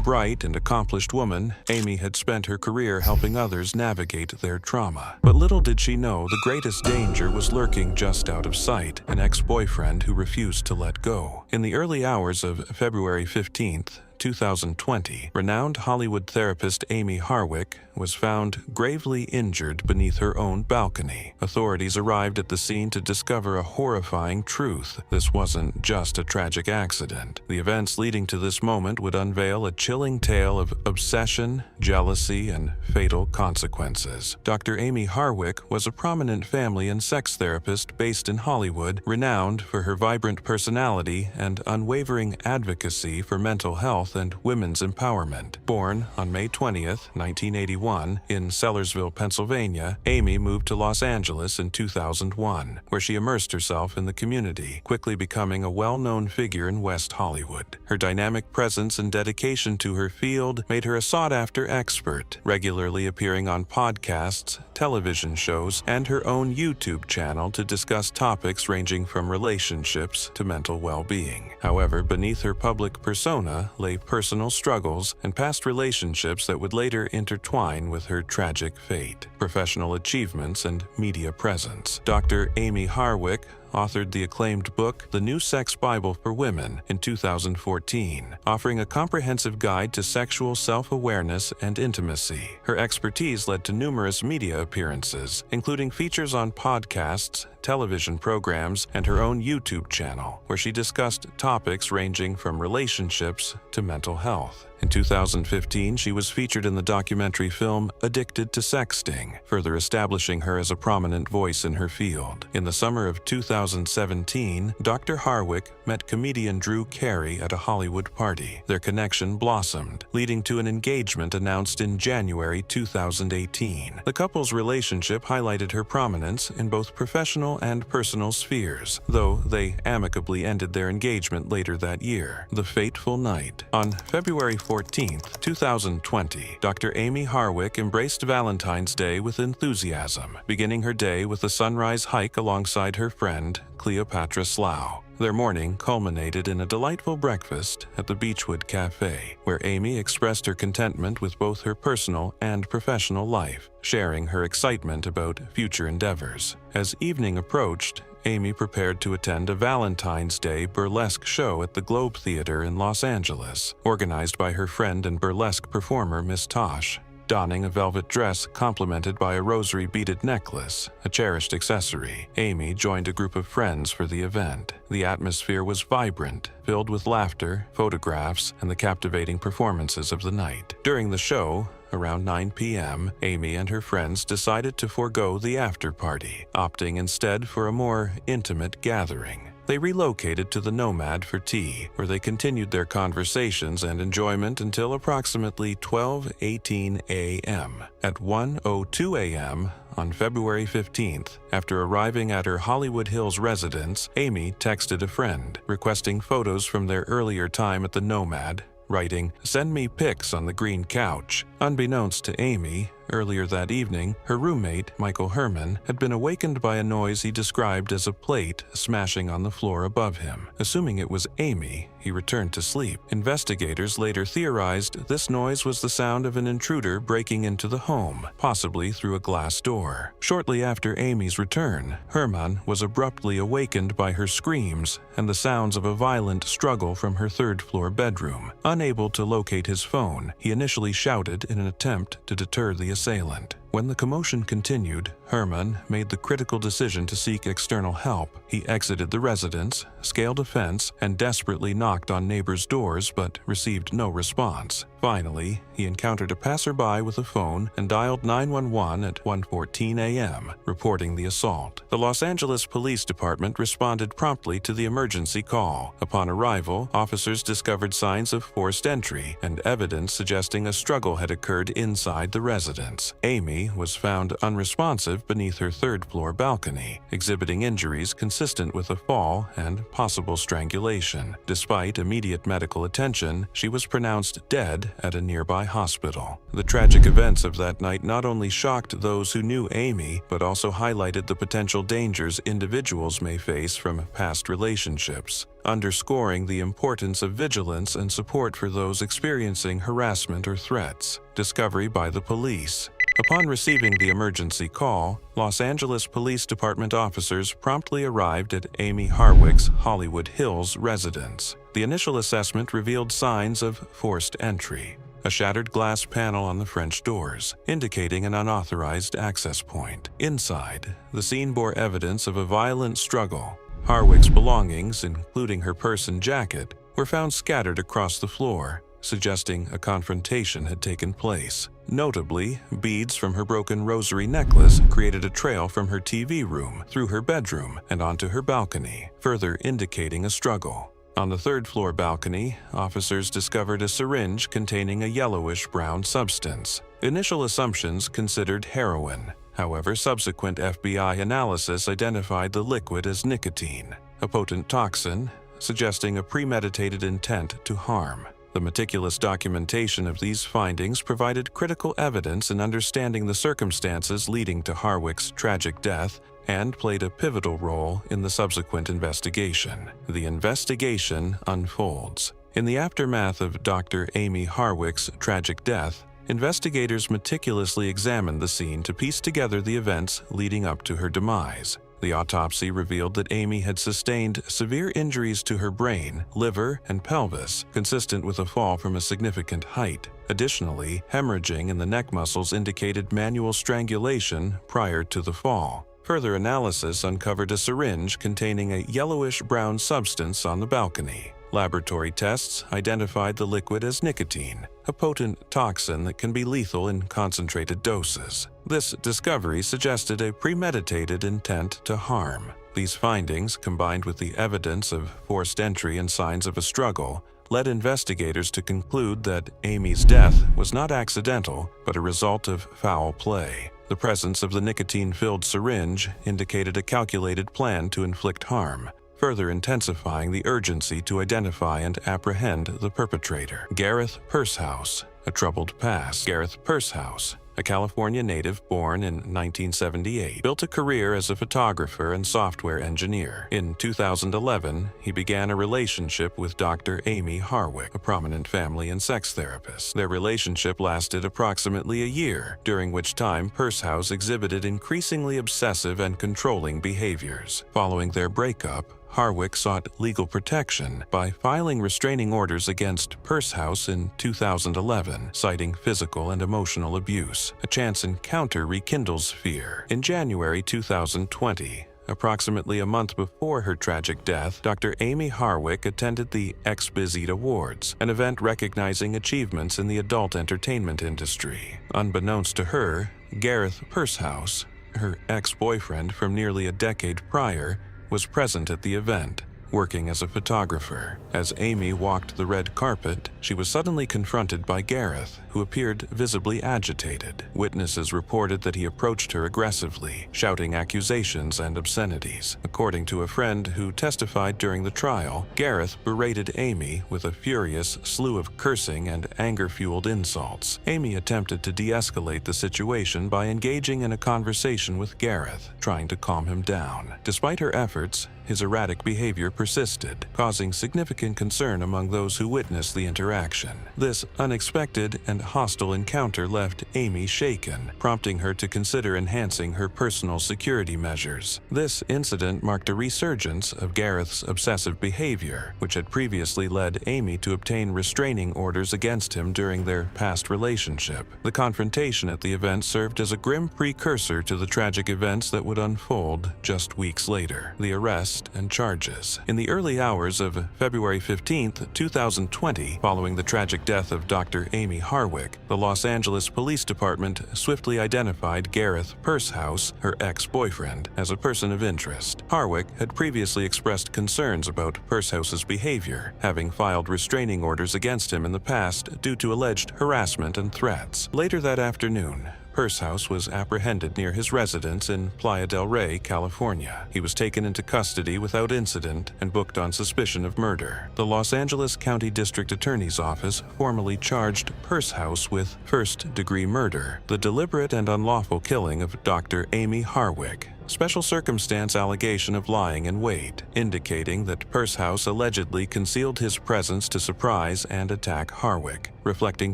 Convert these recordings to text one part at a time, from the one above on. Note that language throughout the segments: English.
bright and accomplished woman, Amie had spent her career helping others navigate their trauma. But little did she know the greatest danger was lurking just out of sight, an ex-boyfriend who refused to let go. In the early hours of February 15th, 2020, renowned Hollywood therapist Amie Harwick was found gravely injured beneath her own balcony. Authorities arrived at the scene to discover a horrifying truth. This wasn't just a tragic accident. The events leading to this moment would unveil a chilling tale of obsession, jealousy, and fatal consequences. Dr. Amie Harwick was a prominent family and sex therapist based in Hollywood, renowned for her vibrant personality and unwavering advocacy for mental health and women's empowerment. Born on May 20th, 1981, in Sellersville, Pennsylvania, Amie moved to Los Angeles in 2001, where she immersed herself in the community, quickly becoming a well-known figure in West Hollywood. Her dynamic presence and dedication to her field made her a sought-after expert, regularly appearing on podcasts, television shows, and her own YouTube channel to discuss topics ranging from relationships to mental well-being. However, beneath her public persona lay personal struggles and past relationships that would later intertwine with her tragic fate, professional achievements, and media presence. Dr. Amie Harwick authored the acclaimed book, The New Sex Bible for Women, in 2014, offering a comprehensive guide to sexual self-awareness and intimacy. Her expertise led to numerous media appearances, including features on podcasts, television programs, and her own YouTube channel, where she discussed topics ranging from relationships to mental health. In 2015, she was featured in the documentary film Addicted to Sexting, further establishing her as a prominent voice in her field. In the summer of 2017, Dr. Harwick met comedian Drew Carey at a Hollywood party. Their connection blossomed, leading to an engagement announced in January 2018. The couple's relationship highlighted her prominence in both professional and personal spheres, though they amicably ended their engagement later that year. The fateful night. On February 14th, 2020, Dr. Amie Harwick embraced Valentine's Day with enthusiasm, beginning her day with a sunrise hike alongside her friend, Cleopatra Slough. Their morning culminated in a delightful breakfast at the Beechwood Cafe, where Amie expressed her contentment with both her personal and professional life, sharing her excitement about future endeavors. As evening approached, Amie prepared to attend a Valentine's Day burlesque show at the Globe Theater in Los Angeles, organized by her friend and burlesque performer Miss Tosh. Donning a velvet dress complemented by a rosary beaded necklace, a cherished accessory, Amie joined a group of friends for the event. The atmosphere was vibrant, filled with laughter, photographs, and the captivating performances of the night. During the show, around 9 p.m., Amie and her friends decided to forego the after-party, opting instead for a more intimate gathering. They relocated to the Nomad for tea, where they continued their conversations and enjoyment until approximately 12:18 a.m. At 1:02 a.m., on February 15th, after arriving at her Hollywood Hills residence, Amie texted a friend, requesting photos from their earlier time at the Nomad, writing, "Send me pics on the green couch." Unbeknownst to Amie, earlier that evening, her roommate, Michael Herman, had been awakened by a noise he described as a plate smashing on the floor above him. Assuming it was Amie, he returned to sleep. Investigators later theorized this noise was the sound of an intruder breaking into the home, possibly through a glass door. Shortly after Amie's return, Herman was abruptly awakened by her screams and the sounds of a violent struggle from her third-floor bedroom. Unable to locate his phone, he initially shouted in an attempt to deter the assailant. When the commotion continued, Herman made the critical decision to seek external help. He exited the residence, scaled a fence, and desperately knocked on neighbors' doors but received no response. Finally, he encountered a passerby with a phone and dialed 911 at 1:14 a.m., reporting the assault. The Los Angeles Police Department responded promptly to the emergency call. Upon arrival, officers discovered signs of forced entry and evidence suggesting a struggle had occurred inside the residence. Amie Amie was found unresponsive beneath her third-floor balcony, exhibiting injuries consistent with a fall and possible strangulation. Despite immediate medical attention, she was pronounced dead at a nearby hospital. The tragic events of that night not only shocked those who knew Amie, but also highlighted the potential dangers individuals may face from past relationships, underscoring the importance of vigilance and support for those experiencing harassment or threats. Discovery by the police. Upon receiving the emergency call, Los Angeles Police Department officers promptly arrived at Amie Harwick's Hollywood Hills residence. The initial assessment revealed signs of forced entry. A shattered glass panel on the French doors, indicating an unauthorized access point. Inside, the scene bore evidence of a violent struggle. Harwick's belongings, including her purse and jacket, were found scattered across the floor, suggesting a confrontation had taken place. Notably, beads from her broken rosary necklace created a trail from her TV room through her bedroom and onto her balcony, further indicating a struggle. On the third-floor balcony, officers discovered a syringe containing a yellowish-brown substance. Initial assumptions considered heroin. However, subsequent FBI analysis identified the liquid as nicotine, a potent toxin, suggesting a premeditated intent to harm. The meticulous documentation of these findings provided critical evidence in understanding the circumstances leading to Harwick's tragic death and played a pivotal role in the subsequent investigation. The investigation unfolds. In the aftermath of Dr. Amie Harwick's tragic death, investigators meticulously examined the scene to piece together the events leading up to her demise. The autopsy revealed that Amie had sustained severe injuries to her brain, liver, and pelvis, consistent with a fall from a significant height. Additionally, hemorrhaging in the neck muscles indicated manual strangulation prior to the fall. Further analysis uncovered a syringe containing a yellowish-brown substance on the balcony. Laboratory tests identified the liquid as nicotine, a potent toxin that can be lethal in concentrated doses. This discovery suggested a premeditated intent to harm. These findings, combined with the evidence of forced entry and signs of a struggle, led investigators to conclude that Amie's death was not accidental, but a result of foul play. The presence of the nicotine-filled syringe indicated a calculated plan to inflict harm, further intensifying the urgency to identify and apprehend the perpetrator. Gareth Pursehouse, a troubled past. Gareth Pursehouse, a California native born in 1978, built a career as a photographer and software engineer. In 2011, he began a relationship with Dr. Amie Harwick, a prominent family and sex therapist. Their relationship lasted approximately a year, during which time Pursehouse exhibited increasingly obsessive and controlling behaviors. Following their breakup, Harwick sought legal protection by filing restraining orders against Pursehouse in 2011, citing physical and emotional abuse. A chance encounter rekindles fear. In January 2020, approximately a month before her tragic death, Dr. Amie Harwick attended the Exquisite Awards, an event recognizing achievements in the adult entertainment industry. Unbeknownst to her, Gareth Pursehouse, her ex-boyfriend from nearly a decade prior, was present at the event, working as a photographer. As Amie walked the red carpet, she was suddenly confronted by Gareth, who appeared visibly agitated. Witnesses reported that he approached her aggressively, shouting accusations and obscenities. According to a friend who testified during the trial, Gareth berated Amie with a furious slew of cursing and anger-fueled insults. Amie attempted to de-escalate the situation by engaging in a conversation with Gareth, trying to calm him down. Despite her efforts, his erratic behavior persisted, causing significant concern among those who witnessed the interaction. This unexpected and hostile encounter left Amie shaken, prompting her to consider enhancing her personal security measures. This incident marked a resurgence of Gareth's obsessive behavior, which had previously led Amie to obtain restraining orders against him during their past relationship. The confrontation at the event served as a grim precursor to the tragic events that would unfold just weeks later. The arrest and charges. In the early hours of February 15, 2020, following the tragic death of Dr. Amie Harwick, the Los Angeles Police Department swiftly identified Gareth Pursehouse, her ex-boyfriend, as a person of interest. Harwick had previously expressed concerns about Pursehouse's behavior, having filed restraining orders against him in the past due to alleged harassment and threats. Later that afternoon, Pursehouse was apprehended near his residence in Playa del Rey, California. He was taken into custody without incident and booked on suspicion of murder. The Los Angeles County District Attorney's Office formally charged Pursehouse with first-degree murder, the deliberate and unlawful killing of Dr. Amie Harwick, special circumstance allegation of lying in wait, indicating that Pursehouse allegedly concealed his presence to surprise and attack Harwick, reflecting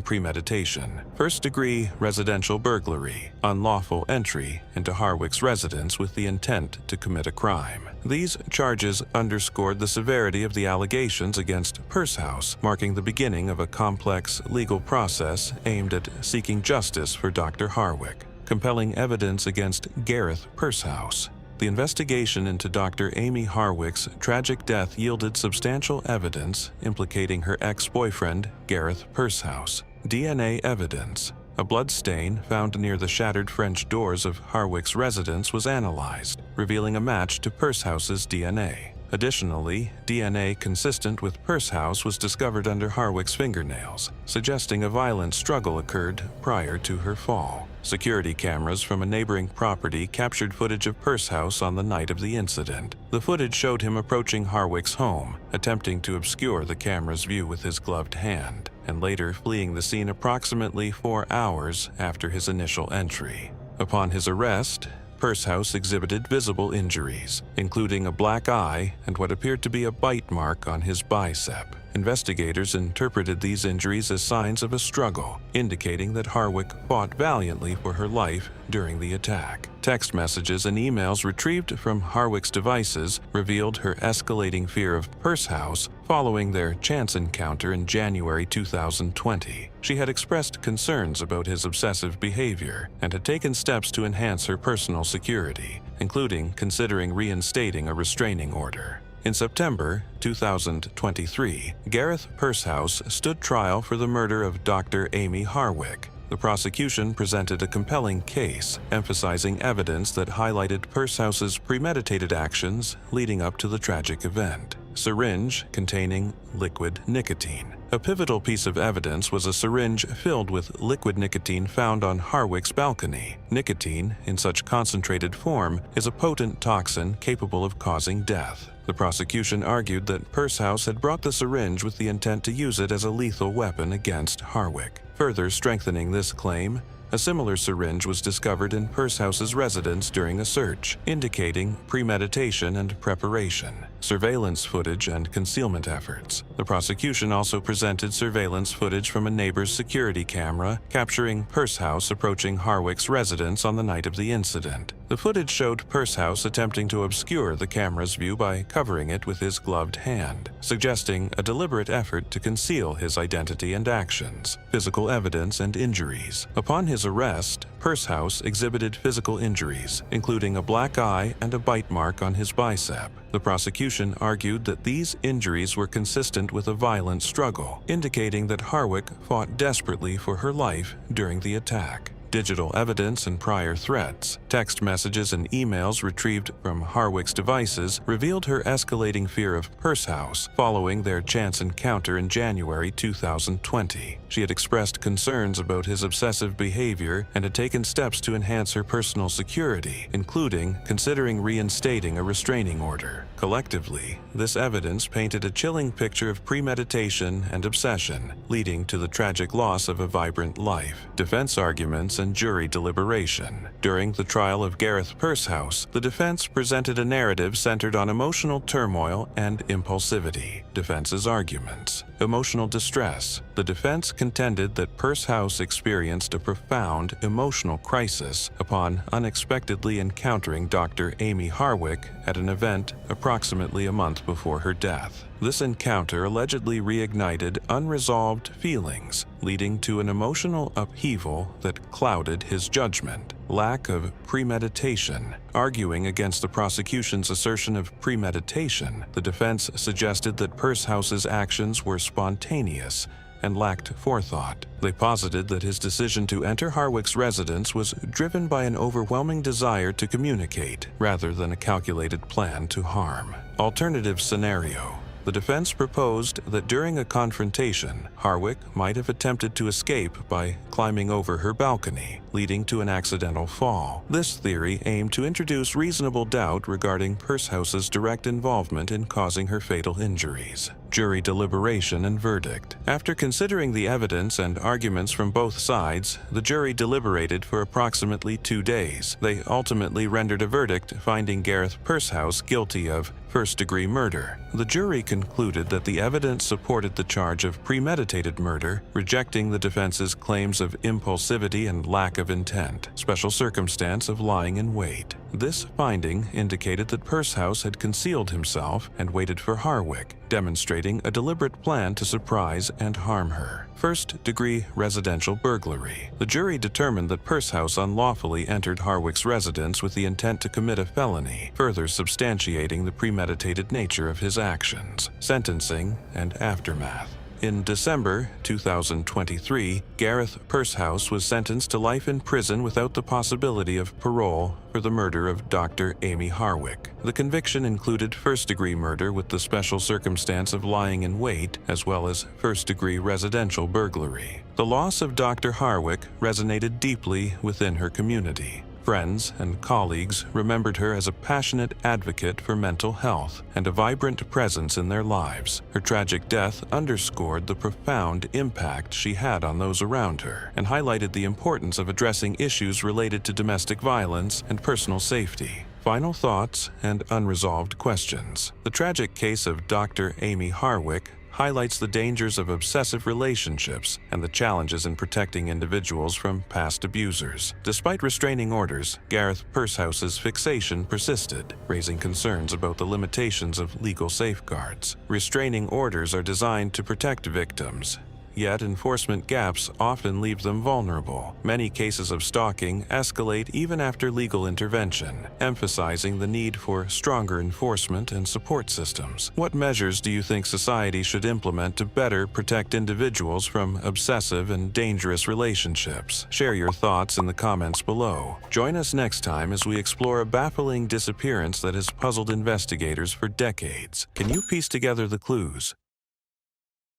premeditation. First-degree residential burglary, unlawful entry into Harwick's residence with the intent to commit a crime. These charges underscored the severity of the allegations against Pursehouse, marking the beginning of a complex legal process aimed at seeking justice for Dr. Harwick. Compelling evidence against Gareth Pursehouse. The investigation into Dr. Amie Harwick's tragic death yielded substantial evidence implicating her ex-boyfriend, Gareth Pursehouse. DNA evidence. A blood stain found near the shattered French doors of Harwick's residence was analyzed, revealing a match to Pursehouse's DNA. Additionally, DNA consistent with Pursehouse was discovered under Harwick's fingernails, suggesting a violent struggle occurred prior to her fall. Security cameras from a neighboring property captured footage of Pursehouse on the night of the incident. The footage showed him approaching Harwick's home, attempting to obscure the camera's view with his gloved hand, and later fleeing the scene approximately 4 hours after his initial entry. Upon his arrest, Pursehouse exhibited visible injuries, including a black eye and what appeared to be a bite mark on his bicep. Investigators interpreted these injuries as signs of a struggle, indicating that Harwick fought valiantly for her life during the attack. Text messages and emails retrieved from Harwick's devices revealed her escalating fear of Pursehouse following their chance encounter in January 2020. She had expressed concerns about his obsessive behavior and had taken steps to enhance her personal security, including considering reinstating a restraining order. In September 2023, Gareth Pursehouse stood trial for the murder of Dr. Amie Harwick. The prosecution presented a compelling case, emphasizing evidence that highlighted Pursehouse's premeditated actions leading up to the tragic event. Syringe containing liquid nicotine. A pivotal piece of evidence was a syringe filled with liquid nicotine found on Harwick's balcony. Nicotine, in such concentrated form, is a potent toxin capable of causing death. The prosecution argued that Pursehouse had brought the syringe with the intent to use it as a lethal weapon against Harwick. Further strengthening this claim, a similar syringe was discovered in Pursehouse's residence during a search, indicating premeditation and preparation. Surveillance footage and concealment efforts. The prosecution also presented surveillance footage from a neighbor's security camera, capturing Pursehouse approaching Harwick's residence on the night of the incident. The footage showed Pursehouse attempting to obscure the camera's view by covering it with his gloved hand, suggesting a deliberate effort to conceal his identity and actions. Physical evidence and injuries. Upon his arrest, Pursehouse exhibited physical injuries, including a black eye and a bite mark on his bicep. The prosecution argued that these injuries were consistent with a violent struggle, indicating that Harwick fought desperately for her life during the attack. Digital evidence and prior threats. Text messages and emails retrieved from Harwick's devices revealed her escalating fear of Pursehouse following their chance encounter in January 2020. She had expressed concerns about his obsessive behavior and had taken steps to enhance her personal security, including considering reinstating a restraining order. Collectively, this evidence painted a chilling picture of premeditation and obsession, leading to the tragic loss of a vibrant life. Defense arguments and jury deliberation. During the trial of Gareth Pursehouse, the defense presented a narrative centered on emotional turmoil and impulsivity. Defense's arguments. Emotional distress. The defense contended that Pursehouse experienced a profound emotional crisis upon unexpectedly encountering Dr. Amie Harwick at an event approximately a month before her death. This encounter allegedly reignited unresolved feelings, leading to an emotional upheaval that clouded his judgment. Lack of premeditation. Arguing against the prosecution's assertion of premeditation, the defense suggested that Pursehouse's actions were spontaneous and lacked forethought. They posited that his decision to enter Harwick's residence was driven by an overwhelming desire to communicate, rather than a calculated plan to harm. Alternative scenario. The defense proposed that during a confrontation, Harwick might have attempted to escape by climbing over her balcony, leading to an accidental fall. This theory aimed to introduce reasonable doubt regarding Purshouse's direct involvement in causing her fatal injuries. Jury deliberation and verdict. After considering the evidence and arguments from both sides, the jury deliberated for approximately 2 days. They ultimately rendered a verdict finding Gareth Pursehouse guilty of first-degree murder. The jury concluded that the evidence supported the charge of premeditated murder, rejecting the defense's claims of impulsivity and lack of intent, special circumstance of lying in wait. This finding indicated that Pursehouse had concealed himself and waited for Harwick, demonstrating a deliberate plan to surprise and harm her. First-degree residential burglary. The jury determined that Pursehouse unlawfully entered Harwick's residence with the intent to commit a felony, further substantiating the premeditated nature of his actions. Sentencing and aftermath. In December 2023, Gareth Pursehouse was sentenced to life in prison without the possibility of parole for the murder of Dr. Amie Harwick. The conviction included first-degree murder with the special circumstance of lying in wait, as well as first-degree residential burglary. The loss of Dr. Harwick resonated deeply within her community. Friends and colleagues remembered her as a passionate advocate for mental health and a vibrant presence in their lives. Her tragic death underscored the profound impact she had on those around her and highlighted the importance of addressing issues related to domestic violence and personal safety. Final thoughts and unresolved questions. The tragic case of Dr. Amie Harwick highlights the dangers of obsessive relationships and the challenges in protecting individuals from past abusers. Despite restraining orders, Gareth Purshouse's fixation persisted, raising concerns about the limitations of legal safeguards. Restraining orders are designed to protect victims, yet enforcement gaps often leave them vulnerable. Many cases of stalking escalate even after legal intervention, emphasizing the need for stronger enforcement and support systems. What measures do you think society should implement to better protect individuals from obsessive and dangerous relationships? Share your thoughts in the comments below. Join us next time as we explore a baffling disappearance that has puzzled investigators for decades. Can you piece together the clues?